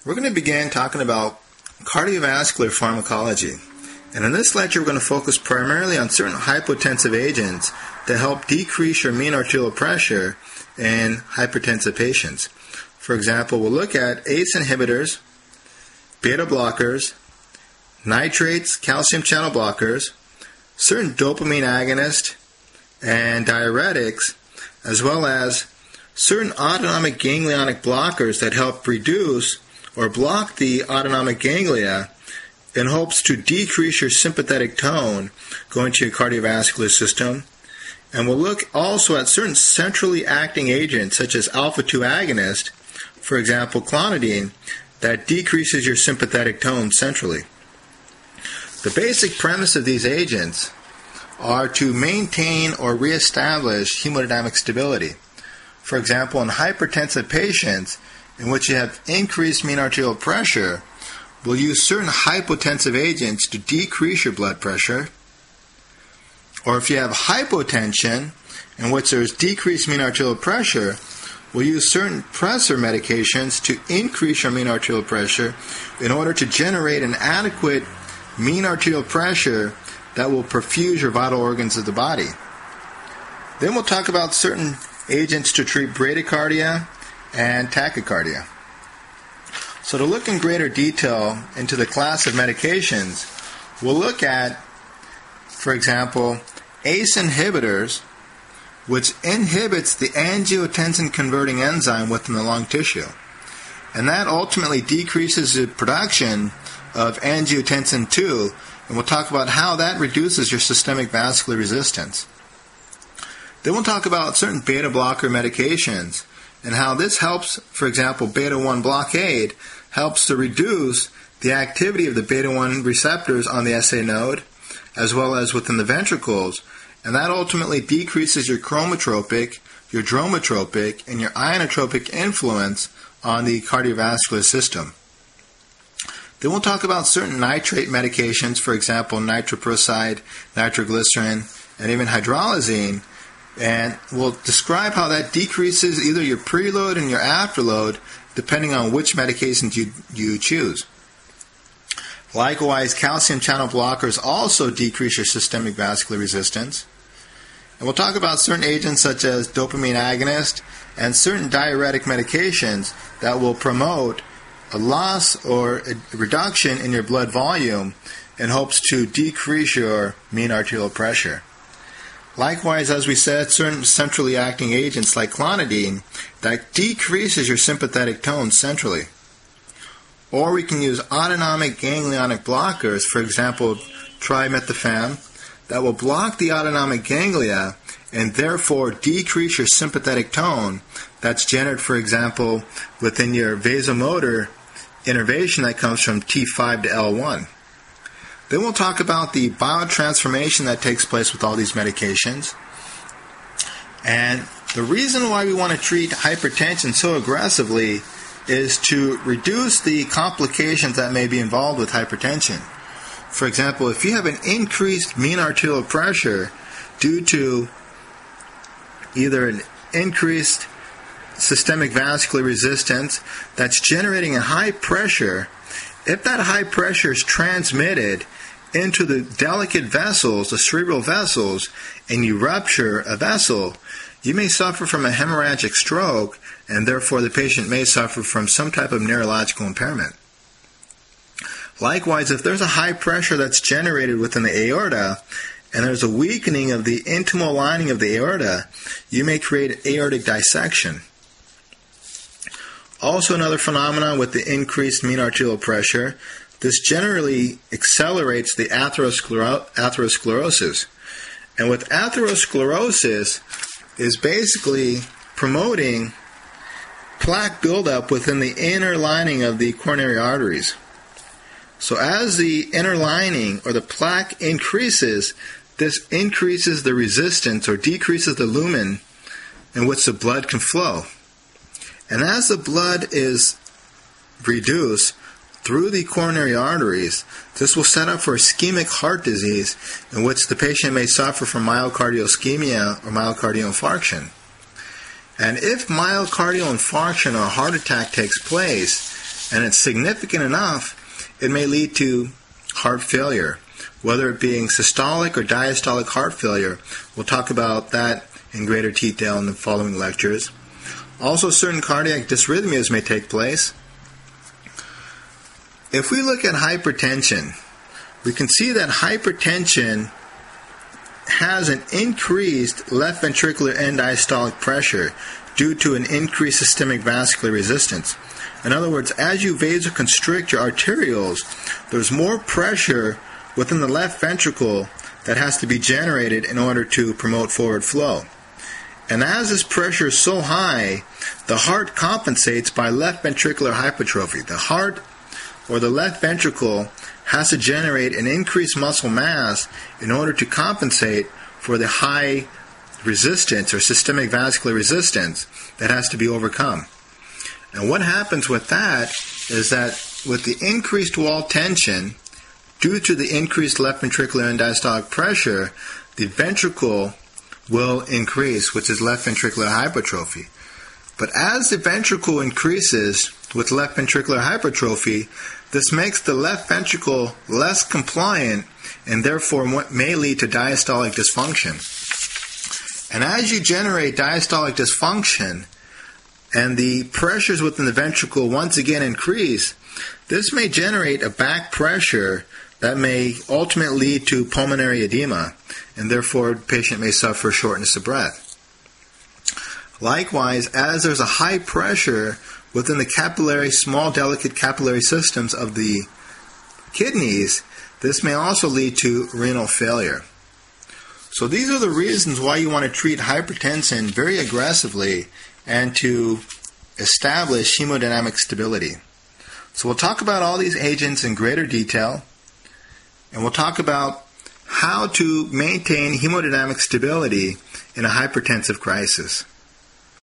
We're going to begin talking about cardiovascular pharmacology. And in this lecture, we're going to focus primarily on certain hypotensive agents that help decrease your mean arterial pressure in hypertensive patients. For example, we'll look at ACE inhibitors, beta blockers, nitrates, calcium channel blockers, certain dopamine agonists, and diuretics, as well as certain autonomic ganglionic blockers that help reduce or block the autonomic ganglia in hopes to decrease your sympathetic tone going to your cardiovascular system. And we'll look also at certain centrally acting agents such as alpha-2 agonist, for example clonidine, that decreases your sympathetic tone centrally. The basic premise of these agents are to maintain or reestablish hemodynamic stability. For example, in hypertensive patients in which you have increased mean arterial pressure, we'll use certain hypotensive agents to decrease your blood pressure. Or if you have hypotension in which there's decreased mean arterial pressure, we'll use certain pressor medications to increase your mean arterial pressure in order to generate an adequate mean arterial pressure that will perfuse your vital organs of the body. Then we'll talk about certain agents to treat bradycardia and tachycardia. So to look in greater detail into the class of medications, we'll look at, for example, ACE inhibitors, which inhibits the angiotensin-converting enzyme within the lung tissue. And that ultimately decreases the production of angiotensin II, and we'll talk about how that reduces your systemic vascular resistance. Then we'll talk about certain beta blocker medications and how this helps, for example, beta-1 blockade helps to reduce the activity of the beta-1 receptors on the SA node as well as within the ventricles, and that ultimately decreases your chromotropic, your dromotropic, and your ionotropic influence on the cardiovascular system. Then we'll talk about certain nitrate medications, for example, nitroprusside, nitroglycerin, and even hydralazine, and we'll describe how that decreases either your preload and your afterload depending on which medications you choose. Likewise, calcium channel blockers also decrease your systemic vascular resistance. And we'll talk about certain agents such as dopamine agonist and certain diuretic medications that will promote a loss or a reduction in your blood volume in hopes to decrease your mean arterial pressure. Likewise, as we said, certain centrally acting agents like clonidine that decreases your sympathetic tone centrally. Or we can use autonomic ganglionic blockers, for example, trimethophan, that will block the autonomic ganglia and therefore decrease your sympathetic tone that's generated, for example, within your vasomotor innervation that comes from T5 to L1. Then we'll talk about the biotransformation that takes place with all these medications. And the reason why we want to treat hypertension so aggressively is to reduce the complications that may be involved with hypertension. For example, if you have an increased mean arterial pressure due to either an increased systemic vascular resistance that's generating a high pressure, if that high pressure is transmitted into the delicate vessels, the cerebral vessels, and you rupture a vessel, you may suffer from a hemorrhagic stroke, and therefore the patient may suffer from some type of neurological impairment. Likewise, if there's a high pressure that's generated within the aorta, and there's a weakening of the intimal lining of the aorta, you may create aortic dissection. Also another phenomenon with the increased mean arterial pressure, this generally accelerates the atherosclerosis. And with atherosclerosis is basically promoting plaque buildup within the inner lining of the coronary arteries. So as the inner lining or the plaque increases, this increases the resistance or decreases the lumen in which the blood can flow. And as the blood is reduced through the coronary arteries, this will set up for ischemic heart disease in which the patient may suffer from myocardial ischemia or myocardial infarction. And if myocardial infarction or heart attack takes place, and it's significant enough, it may lead to heart failure, whether it being systolic or diastolic heart failure. We'll talk about that in greater detail in the following lectures. Also, certain cardiac dysrhythmias may take place. If we look at hypertension, we can see that hypertension has an increased left ventricular end diastolic pressure due to an increased systemic vascular resistance. In other words, as you vasoconstrict your arterioles, there's more pressure within the left ventricle that has to be generated in order to promote forward flow. And as this pressure is so high, the heart compensates by left ventricular hypertrophy. The heart, or the left ventricle, has to generate an increased muscle mass in order to compensate for the high resistance or systemic vascular resistance that has to be overcome. And what happens with that is that with the increased wall tension, due to the increased left ventricular end diastolic pressure, the ventricle will increase, which is left ventricular hypertrophy. But as the ventricle increases with left ventricular hypertrophy, this makes the left ventricle less compliant and therefore may lead to diastolic dysfunction. And as you generate diastolic dysfunction and the pressures within the ventricle once again increase, this may generate a back pressure that may ultimately lead to pulmonary edema, and therefore the patient may suffer shortness of breath. Likewise, as there's a high pressure within the capillary, small delicate capillary systems of the kidneys, this may also lead to renal failure. So these are the reasons why you want to treat hypertension very aggressively and to establish hemodynamic stability. So we'll talk about all these agents in greater detail, and we'll talk about how to maintain hemodynamic stability in a hypertensive crisis.